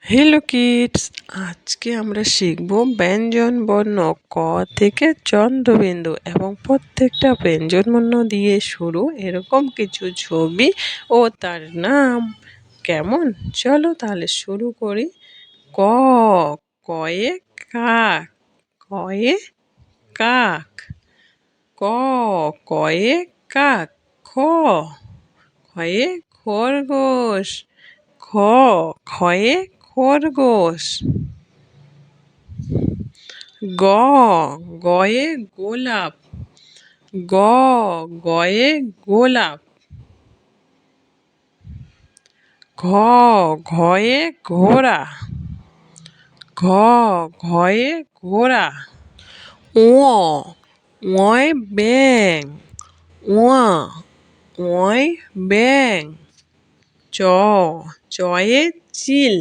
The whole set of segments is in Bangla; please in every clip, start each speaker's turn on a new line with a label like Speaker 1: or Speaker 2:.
Speaker 1: হ্যালো কিডস, আজকে আমরা শিখব ব্যঞ্জন বর্ণ ক থেকে চন্দ্রবিন্দু এবং প্রত্যেকটা ব্যঞ্জন বর্ণ দিয়ে শুরু এরকম কিছু ছবি ও তার নাম। কেমন? চলো তাহলে শুরু করি। ক, কয়ে কাক, কয়ে কাক। ক, কয়ে কাক। খ, খয়ে খরগোশ, খ, খয়ে খরগোশ। গ, গয়ে গোলাপ, গ, গয়ে গোলাপ। ঘ, ঘয়ে ঘোড়া, ঘ, ঘয়ে ঘোড়া। ঙ, ঙয় ব্যাঙ, ঙ, ঙয় ব্যাঙ। চ, চয়ে চিল,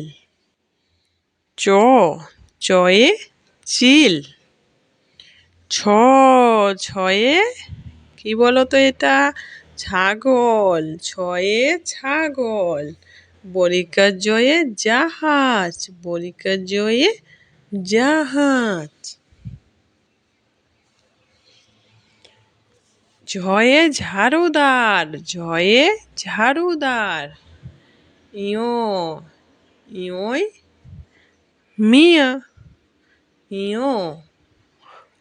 Speaker 1: চ, চয়ে চিল। ছ, ছয়ে কি বলো তো এটা? ছাগল, ছয়ে ছাগল। বলিকার জয়ে জাহাজ, বলিকার জয়ে জাহাজ। ঝয়ে ঝাড়ুদার, ঝয়ে ঝাড়ুদার। ইয়, ইয়য় মিয়া, ইয়,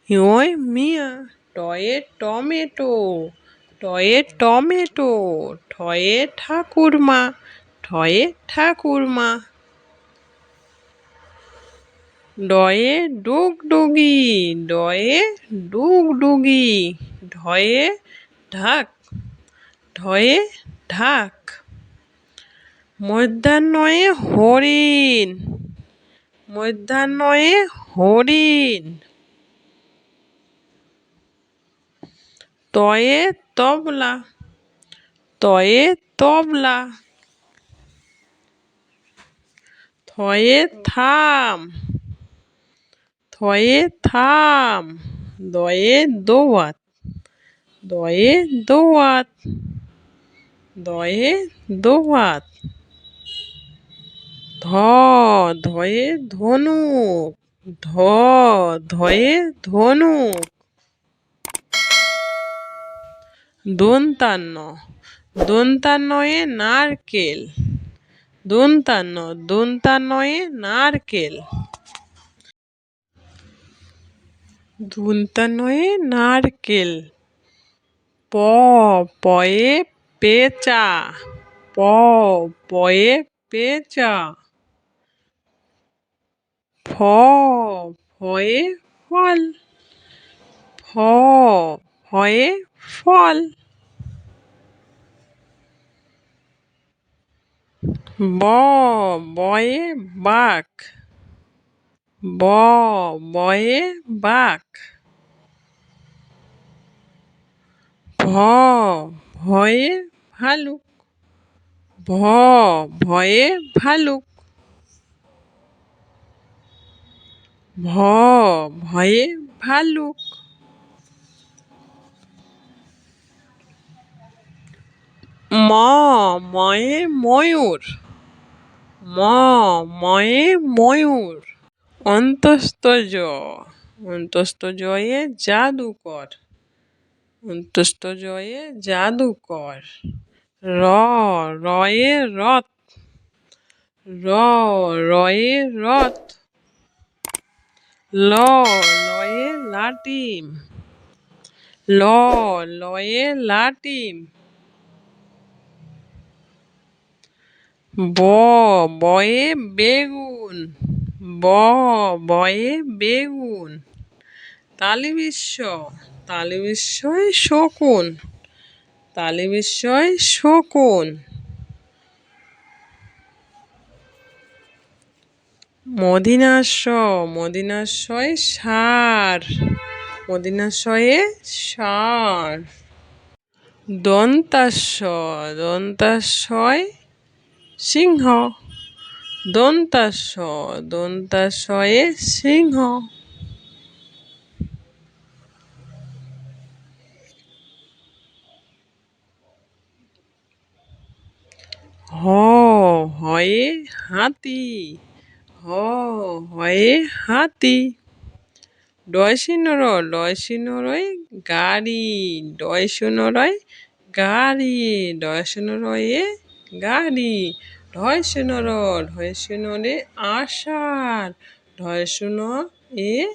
Speaker 1: ইয়য় মিয়া। টয়ে টমেটো, টয়ে টমেটো। ঠয়ে ঠাকুরমা, ঠয়ে ঠাকুরমা। ডয়ে ডুগডুগি, ডয়ে ডুগডুগি। ঢয়ে ঢাক, ঢয়ে ঢাক। মধ্যাহ্নয়ে হরিণ, মধ্যাহ্নয়ে হরিণ। তয়ে তবলা, তয়ে তবলা। থয়ে থাম, থয়ে থাম। দয়ে দোয়াত, দয়ে দোয়াত, দয়ে দোয়াত। ধ, ধয়ে ধনুক, ধ, ধয়ে ধনুক। দন্তান্ন, দন্তান্নয়ে নারকেল, দন্তান্ন, দন্তান্নয়ে নারকেল। দন্তান্নয়ে নারকেল। প, পয়ে পেঁচা, প, পয়ে পেঁচা। ফ, ফয়ে ফল, ফ, ফয়ে ফল। ব, বয়ে বাঘ, ব, বয়ে বাঘ। ভ, ভয়ে ভালুক, ভ, ভয়ে ভালুক। ভ, ভয়ে ভালুক। ম, ময়ে ময়ূর, ম, ময়ে ময়ূর। অন্তস্থ জ, অন্তস্থ জয়ে জাদুকর, অন্তস্থ জয়ে জাদুকর। র, রয়ে রথ, র, রয়ে রথ। ল, লয়ে লাটিম, ল, লয়ে লাটিম। ব, বয়ে বেগুন, ব, বয়ে বেগুন। তালি বিশ্ব, তালি বিস্ময় শকুন, তালি বিস্ময় শকুন। মদিনাস্য, মদিনাশয় ষাঁড়, মদিনাশয়ে ষাঁড়। দন্তাস্য, দন্তাশয় সিংহ, দন্তাস্য, দন্তাশয়ে সিংহ। হ, হয়ে হাতি, হয়ে হাতি। ডয় গাড়ি, গাড়ি, গাড়ি। ঢয় আষাঢ়, এ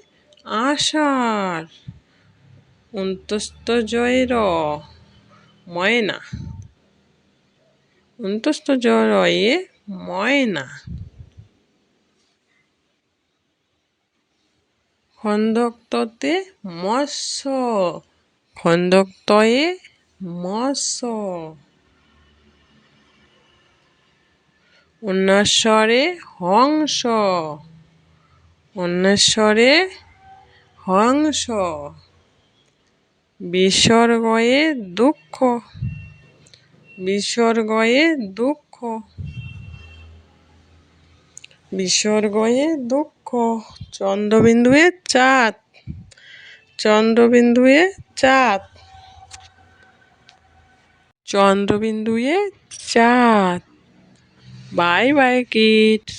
Speaker 1: আষাঢ়। র ময়না, এ ময়না। খন্দক্ততে মৎস্য, খন্দক্তয়ে মৎস্য। উন্নস্বরে হংস, হংস। বিসর্গয়ে দুঃখ, দুঃখ। চন্দ্রবিন্দুয়ে চাঁদ, চাঁদ। Bye bye kids.